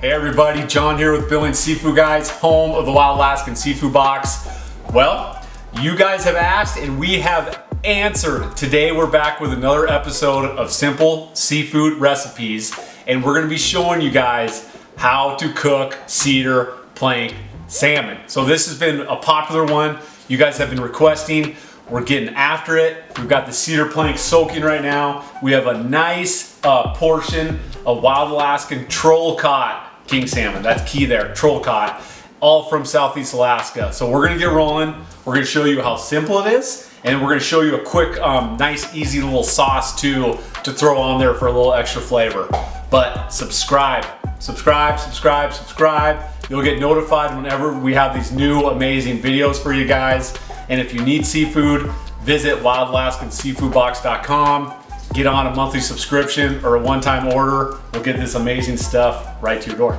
Hey everybody, John here with Billings Seafood Guys, home of the Wild Alaskan Seafood Box. Well, you guys have asked and we have answered. Today we're back with another episode of Simple Seafood Recipes, and we're gonna be showing you guys how to cook cedar plank salmon. So this has been a popular one. You guys have been requesting. We're getting after it. We've got the cedar plank soaking right now. We have a nice portion of wild Alaskan troll caught king salmon. That's key there, troll caught, all from Southeast Alaska. So we're gonna get rolling. We're gonna show you how simple it is, and we're gonna show you a quick, nice, easy little sauce too to throw on there for a little extra flavor. But subscribe. You'll get notified whenever we have these new amazing videos for you guys. And if you need seafood, visit wildalaskanseafoodbox.com. Get on a monthly subscription or a one-time order. We'll get this amazing stuff right to your door.